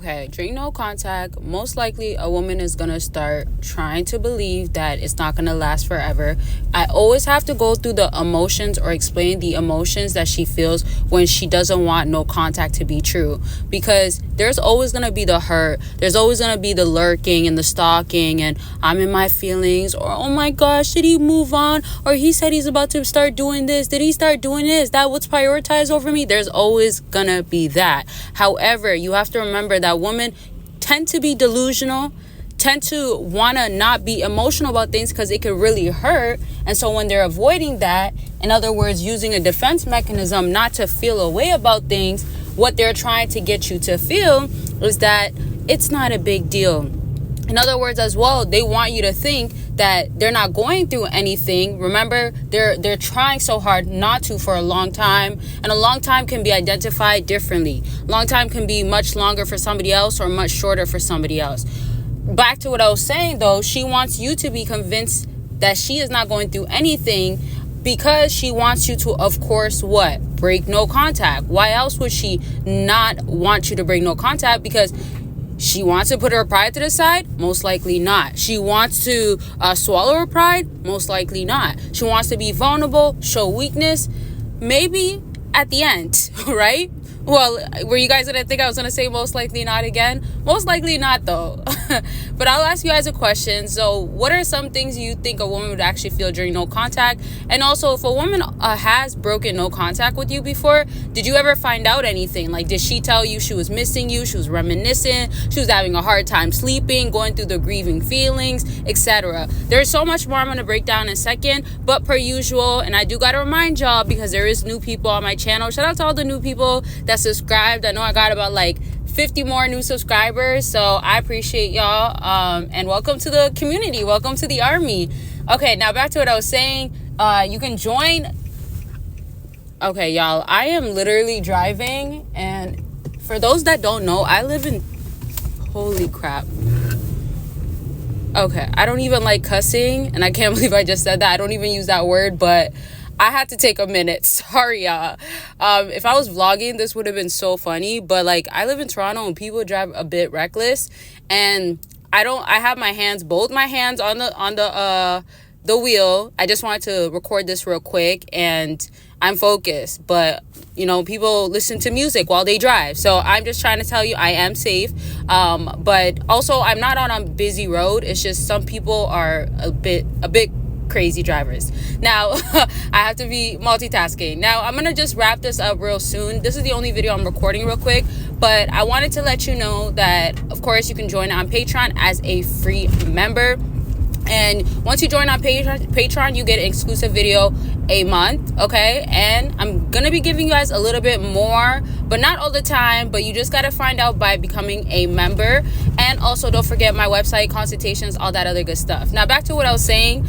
Okay, during no contact, most likely a woman is going to start trying to believe that it's not going to last forever. I always have to go through the emotions or explain the emotions that she feels when she doesn't want no contact to be true. Because there's always going to be the hurt. There's always going to be the lurking and the stalking and I'm in my feelings, or oh my gosh, did he move on? Or he said he's about to start doing this. Did he start doing this? That what's prioritized over me? There's always going to be that. However, you have to remember that women tend to be delusional, tend to want to not be emotional about things because it could really hurt. And so when they're avoiding that, in other words, using a defense mechanism not to feel a way about things, what they're trying to get you to feel is that it's not a big deal. In other words, as well, they want you to think that they're not going through anything. Remember, they're trying so hard not to for a long time, and a long time can be identified differently. Long time can be much longer for somebody else or much shorter for somebody else. Back to what I was saying, though, she wants you to be convinced that she is not going through anything because she wants you to, of course, what? Break no contact. Why else would she not want you to break no contact? Because she wants to put her pride to the side? Most likely not. She wants to swallow her pride? Most likely not. She wants to be vulnerable, show weakness? Maybe at the end, right? Well, were you guys gonna think I was gonna say most likely not again? Most likely not, though. But I'll ask you guys a question. So what are some things you think a woman would actually feel during no contact? And also, if a woman has broken no contact with you before, did you ever find out anything? Like, did she tell you she was missing you, she was reminiscing, she was having a hard time sleeping, going through the grieving feelings, etc.? There's so much more I'm gonna break down in a second, but per usual, and I do gotta remind y'all, because there is new people on my channel. Shout out to all the new people that subscribed. I know I got about like 50 more new subscribers, so I appreciate y'all, and welcome to the community, welcome to the army. Okay, now back to what I was saying. You can join. Okay, y'all, I am literally driving, and for those that don't know, I live in, holy crap, okay, I don't even like cussing, and I can't believe I just said that. I don't even use that word, but I had to take a minute. Sorry, y'all. If I was vlogging, this would have been so funny. But like, I live in Toronto and people drive a bit reckless, and I have both my hands on the wheel. I just wanted to record this real quick, and I'm focused. But you know, people listen to music while they drive, so I'm just trying to tell you I am safe. But also, I'm not on a busy road. It's just some people are a bit crazy drivers. Now, I have to be multitasking. Now, I'm gonna just wrap this up real soon. This is the only video I'm recording real quick, but I wanted to let you know that, of course, you can join on Patreon as a free member. And once you join on Patreon, you get an exclusive video a month, okay? And I'm gonna be giving you guys a little bit more, but not all the time, but you just gotta find out by becoming a member. And also, don't forget my website, consultations, all that other good stuff. Now, back to what I was saying.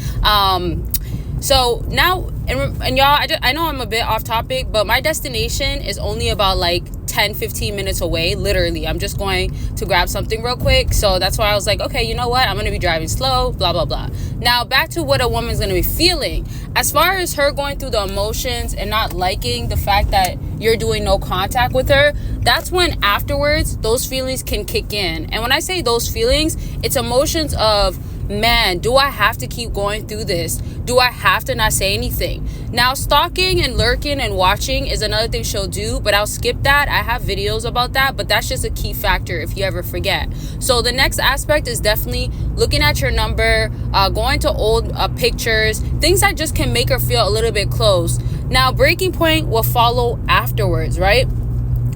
So now, and y'all, I know I'm a bit off topic, but my destination is only about like 10-15 minutes away. Literally, I'm just going to grab something real quick. So that's why I was like, okay, you know what, I'm gonna be driving slow, blah blah blah. Now back to what a woman's gonna be feeling. As far as her going through the emotions and not liking the fact that you're doing no contact with her, that's when afterwards those feelings can kick in. And when I say those feelings, it's emotions of, man, do I have to keep going through this? Do I have to not say anything? Now, stalking and lurking and watching is another thing she'll do, but I'll skip that. I have videos about that, but that's just a key factor if you ever forget. So the next aspect is definitely looking at your number, going to old pictures, things that just can make her feel a little bit close. Now, breaking point will follow afterwards, right?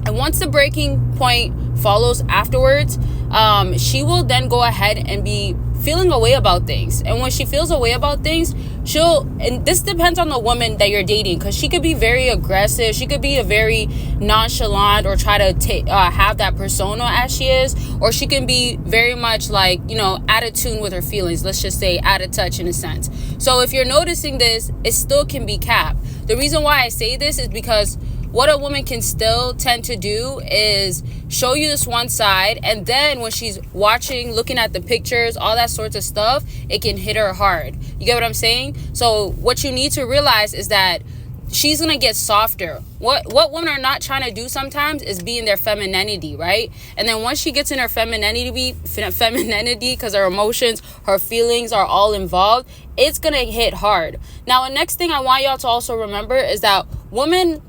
And once the breaking point follows afterwards, she will then go ahead and be feeling a way about things. And when she feels a way about things, and this depends on the woman that you're dating, because she could be very aggressive, she could be a very nonchalant, or try to have that persona as she is, or she can be very much like, you know, out of tune with her feelings, let's just say out of touch in a sense. So if you're noticing this, it still can be capped. The reason why I say this is because what a woman can still tend to do is show you this one side, and then when she's watching, looking at the pictures, all that sorts of stuff, it can hit her hard. You get what I'm saying? So what you need to realize is that she's gonna get softer. What women are not trying to do sometimes is be in their femininity, right? And then once she gets in her femininity, because her emotions, her feelings are all involved, it's gonna hit hard. Now, the next thing I want y'all to also remember is that women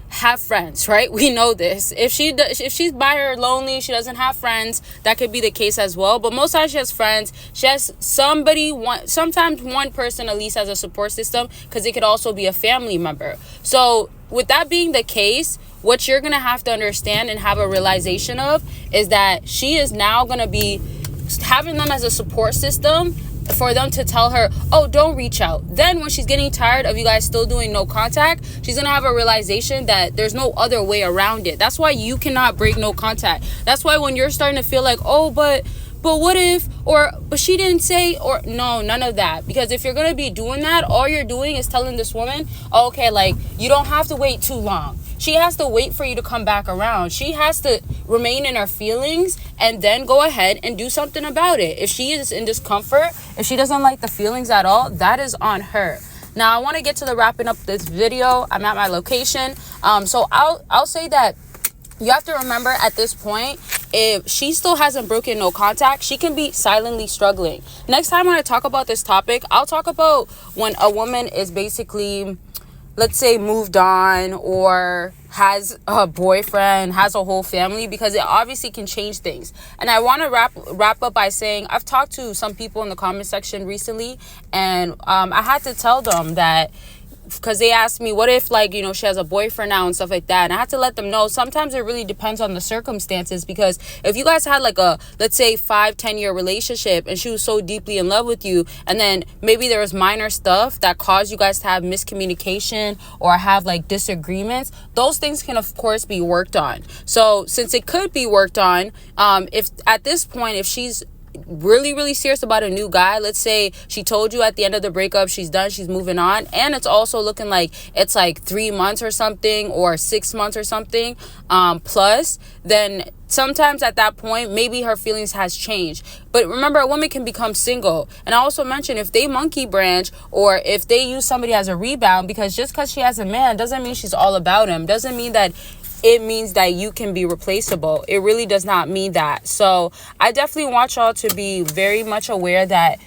have friends, right? We know this. If she's by her lonely, she doesn't have friends, that could be the case as well. But most times she has friends. She has sometimes one person at least as a support system, because it could also be a family member. So with that being the case, what you're gonna have to understand and have a realization of is that she is now gonna be having them as a support system for them to tell her, oh, don't reach out. Then when she's getting tired of you guys still doing no contact, she's gonna have a realization that there's no other way around it. That's why you cannot break no contact. That's why when you're starting to feel like, oh, but what if, or but she didn't say, or no, none of that. Because if you're gonna be doing that, all you're doing is telling this woman, oh, okay, like, you don't have to wait too long. She has to wait for you to come back around. She has to remain in her feelings and then go ahead and do something about it. If she is in discomfort, if she doesn't like the feelings at all, that is on her. Now, I want to get to the wrapping up this video. I'm at my location. So I'll say that you have to remember at this point, if she still hasn't broken no contact, she can be silently struggling. Next time when I talk about this topic, I'll talk about when a woman is basically, let's say, moved on or has a boyfriend, has a whole family, because it obviously can change things. And I want to wrap up by saying I've talked to some people in the comment section recently, and I had to tell them that, because they asked me, what if, like, you know, she has a boyfriend now and stuff like that. And I had to let them know sometimes it really depends on the circumstances. Because if you guys had like a, let's say, 5-10 year relationship and she was so deeply in love with you, and then maybe there was minor stuff that caused you guys to have miscommunication or have like disagreements, those things can of course be worked on. So since it could be worked on, if at this point, if she's really serious about a new guy, let's say she told you at the end of the breakup she's done, she's moving on, and it's also looking like it's like 3 months or something, or 6 months or something plus, then sometimes at that point maybe her feelings has changed. But remember, a woman can become single. And I also mentioned, if they monkey branch or if they use somebody as a rebound, because just because she has a man doesn't mean she's all about him, doesn't mean that it means that you can be replaceable. It really does not mean that. So I definitely want y'all to be very much aware that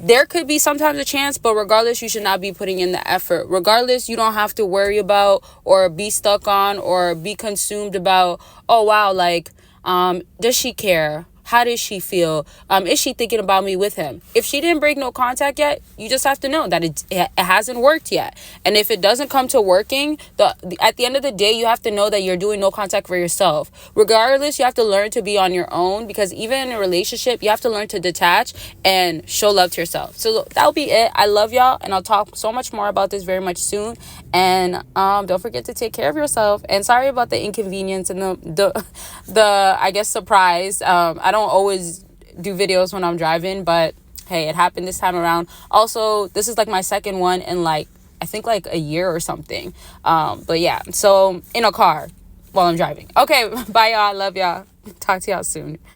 there could be sometimes a chance, but regardless, you should not be putting in the effort. Regardless, you don't have to worry about or be stuck on or be consumed about, oh, wow, like, does she care? How does she feel? Is she thinking about me with him? If she didn't break no contact yet, you just have to know that it hasn't worked yet. And if it doesn't come to working, at the end of the day, you have to know that you're doing no contact for yourself. Regardless, you have to learn to be on your own, because even in a relationship, you have to learn to detach and show love to yourself. So that'll be it. I love y'all, and I'll talk so much more about this very much soon. And don't forget to take care of yourself. And sorry about the inconvenience and the I guess surprise. I don't always do videos when I'm driving, but hey, it happened this time around. Also, this is like my second one in like, I think like a year or something. But yeah, so in a car while I'm driving. Okay, bye y'all. Love y'all. Talk to y'all soon.